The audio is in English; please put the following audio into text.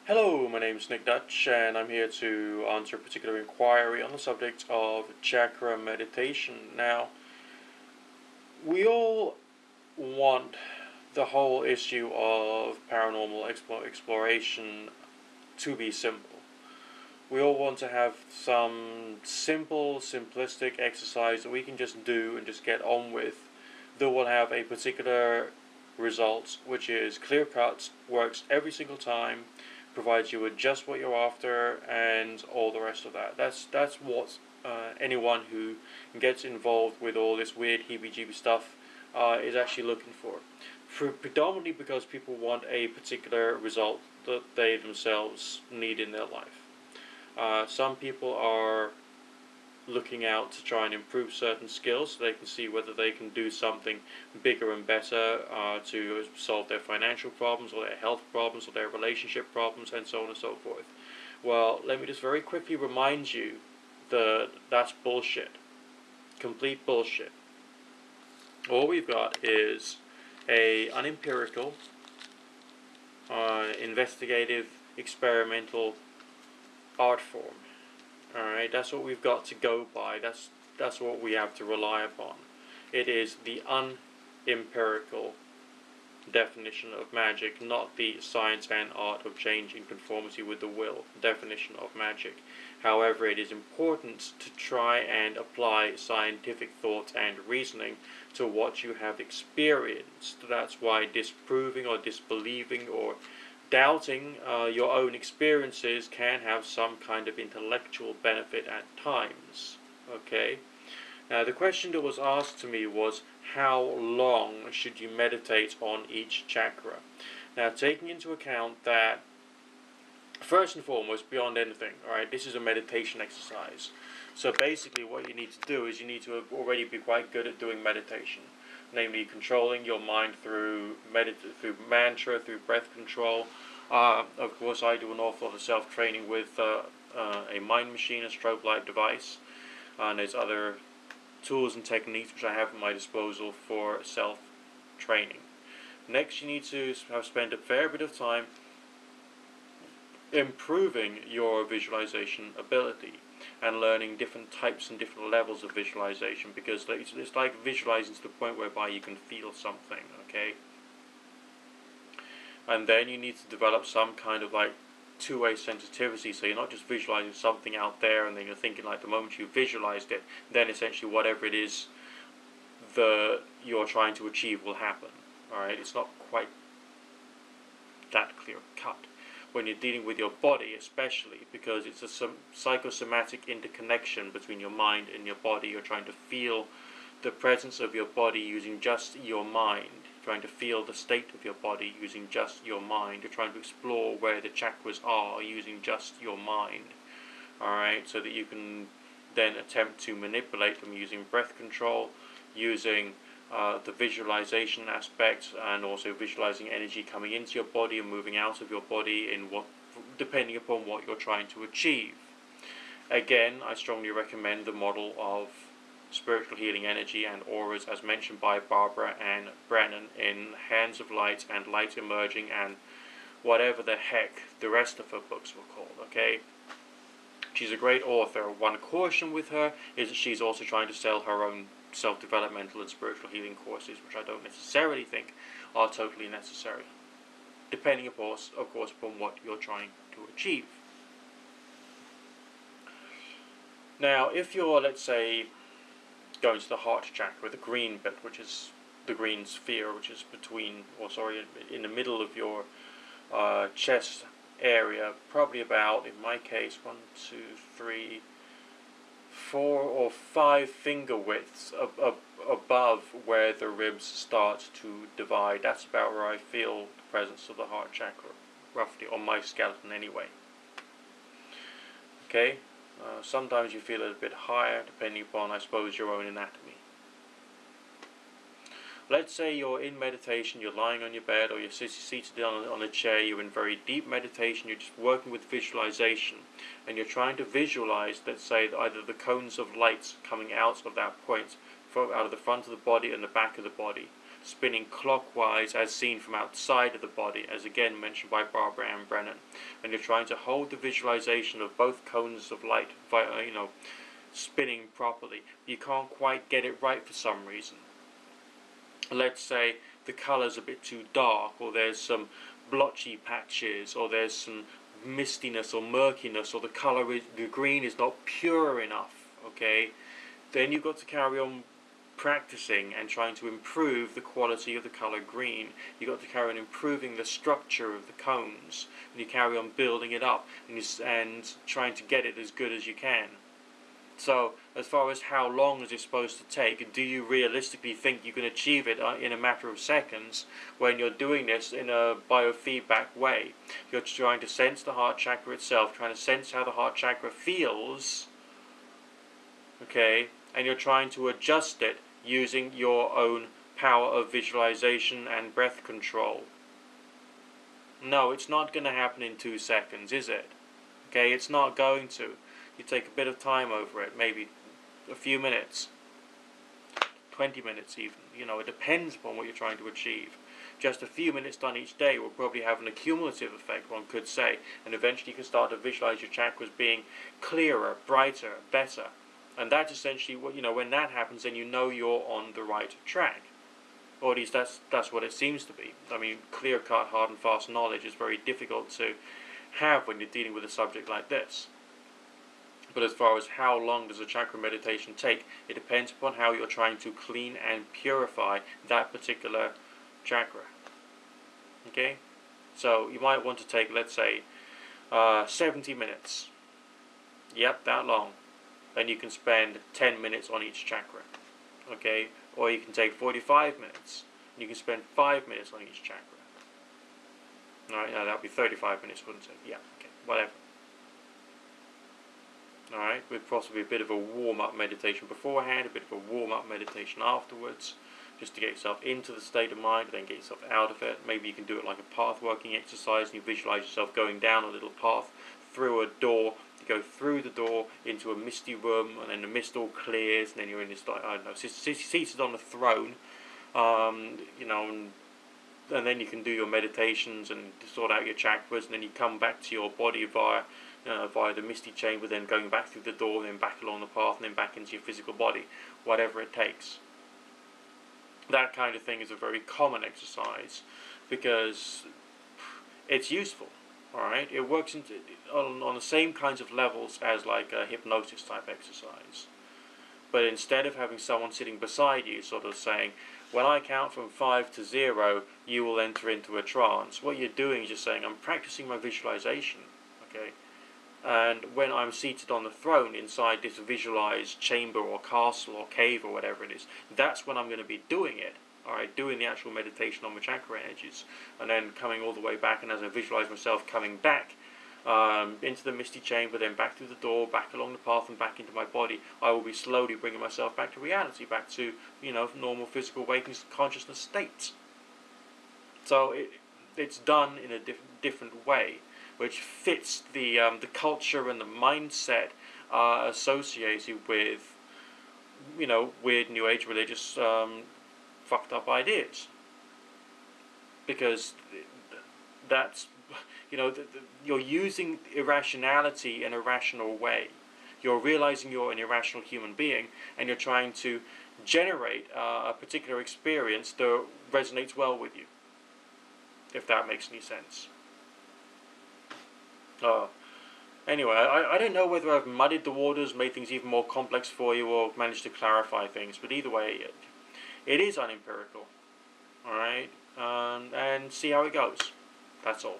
Hello, my name is Nick Dutch, and I'm here to answer a particular inquiry on the subject of chakra meditation. Now, we all want the whole issue of paranormal exploration to be simple. We all want to have some simple, simplistic exercise that we can just do and just get on with that will have a particular result, which is clear cut, works every single time, provides you with just what you're after, and all the rest of that. That's what anyone who gets involved with all this weird heebie-jeebie stuff is actually looking for. Predominantly because people want a particular result that they themselves need in their life. Some people are looking out to try and improve certain skills so they can see whether they can do something bigger and better to solve their financial problems or their health problems or their relationship problems and so on and so forth. Well, let me just very quickly remind you that that's bullshit. Complete bullshit. All we've got is a unempirical, investigative, experimental art form. Alright, that's what we've got to go by. That's what we have to rely upon. It is the unempirical definition of magic, not the science and art of change in conformity with the will definition of magic. However, it is important to try and apply scientific thought and reasoning to what you have experienced. That's why disproving or disbelieving or doubting your own experiences can have some kind of intellectual benefit at times. Okay? Now, the question that was asked to me was, how long should you meditate on each chakra? Now, taking into account that, first and foremost, beyond anything, alright, this is a meditation exercise. So basically what you need to do is you need to already be quite good at doing meditation. Namely, controlling your mind through mantra, through breath control. Of course, I do an awful lot of self-training with a mind machine, a strobe light device, and there's other tools and techniques which I have at my disposal for self-training. Next, you need to have spent a fair bit of time improving your visualization ability and learning different types and different levels of visualization, because it's like visualizing to the point whereby you can feel something, okay? And then you need to develop some kind of like two-way sensitivity, so you're not just visualizing something out there and then you're thinking like the moment you visualized it, then essentially whatever it is that you're trying to achieve will happen. Alright, it's not quite that clear cut when you're dealing with your body, especially because it's a psychosomatic interconnection between your mind and your body. You're trying to feel the presence of your body using just your mind, trying to feel the state of your body using just your mind. You're trying to explore where the chakras are using just your mind, alright, so that you can then attempt to manipulate them using breath control, using the visualization aspect, and also visualizing energy coming into your body and moving out of your body in depending upon what you're trying to achieve. Again, I strongly recommend the model of spiritual healing energy and auras as mentioned by Barbara Ann Brennan in Hands of Light and Light Emerging and whatever the heck the rest of her books were called, okay? She's a great author. One caution with her is that she's also trying to sell her own self-developmental and spiritual healing courses, which I don't necessarily think are totally necessary, depending of course upon what you're trying to achieve. Now, if you're, let's say, going to the heart chakra, the green bit, which is the green sphere, which is in the middle of your chest area, probably about, in my case, 1, 2, 3, 4 or 5 finger widths above where the ribs start to divide. That's about where I feel the presence of the heart chakra, roughly, on my skeleton anyway. Okay, sometimes you feel it a bit higher, depending upon, I suppose, your own anatomy. Let's say you're in meditation, you're lying on your bed or you're seated on a chair, you're in very deep meditation, you're just working with visualization, and you're trying to visualize, let's say, either the cones of light coming out of that point, out of the front of the body and the back of the body, spinning clockwise as seen from outside of the body, as again mentioned by Barbara Ann Brennan. And you're trying to hold the visualization of both cones of light, spinning properly. You can't quite get it right for some reason. Let's say the color's a bit too dark, or there's some blotchy patches, or there's some mistiness or murkiness, or the green is not pure enough, okay? Then you've got to carry on practicing and trying to improve the quality of the color green. You've got to carry on improving the structure of the cones, and you carry on building it up and trying to get it as good as you can. So, as far as how long is it supposed to take, do you realistically think you can achieve it in a matter of seconds when you're doing this in a biofeedback way? You're trying to sense the heart chakra itself, trying to sense how the heart chakra feels, okay, and you're trying to adjust it using your own power of visualization and breath control. No, it's not going to happen in 2 seconds, is it? Okay, it's not going to. You take a bit of time over it, maybe a few minutes, 20 minutes even. You know, it depends upon what you're trying to achieve. Just a few minutes done each day will probably have an accumulative effect, one could say, and eventually you can start to visualize your chakras being clearer, brighter, better. And that's essentially what, you know, when that happens, then you know you're on the right track. Or at least that's what it seems to be. I mean, clear-cut, hard and fast knowledge is very difficult to have when you're dealing with a subject like this. But as far as how long does a chakra meditation take, it depends upon how you're trying to clean and purify that particular chakra. Okay? So you might want to take, let's say, 70 minutes. Yep, that long. Then you can spend 10 minutes on each chakra. Okay? Or you can take 45 minutes. And you can spend 5 minutes on each chakra. Alright, now that would be 35 minutes, wouldn't it? Yeah, okay, whatever. Alright, with possibly a bit of a warm-up meditation beforehand, a bit of a warm-up meditation afterwards, just to get yourself into the state of mind, then get yourself out of it. Maybe you can do it like a pathworking exercise, and you visualize yourself going down a little path through a door. You go through the door into a misty room, and then the mist all clears, and then you're in this, like, I don't know, seated on a throne, you know, and then you can do your meditations and sort out your chakras, and then you come back to your body via the misty chamber, then going back through the door, then back along the path, and then back into your physical body, whatever it takes. That kind of thing is a very common exercise because it's useful. Alright, it works on the same kinds of levels as like a hypnosis type exercise. But instead of having someone sitting beside you sort of saying, when I count from 5 to 0, you will enter into a trance, what you're doing is just saying, I'm practicing my visualization. Okay, and when I'm seated on the throne inside this visualized chamber or castle or cave or whatever it is, that's when I'm going to be doing it. Alright, doing the actual meditation on the chakra energies, and then coming all the way back, and as I visualize myself coming back into the misty chamber, then back through the door, back along the path, and back into my body, I will be slowly bringing myself back to reality, back to, you know, normal physical waking consciousness states. So it's done in a different way, which fits the culture and the mindset associated with, you know, weird New Age religious fucked up ideas. Because that's, you know, you're using irrationality in a rational way. You're realizing you're an irrational human being, and you're trying to generate a particular experience that resonates well with you, if that makes any sense. Anyway, I don't know whether I've muddied the waters, made things even more complex for you, or managed to clarify things, but either way, it is unempirical. Alright? And see how it goes. That's all.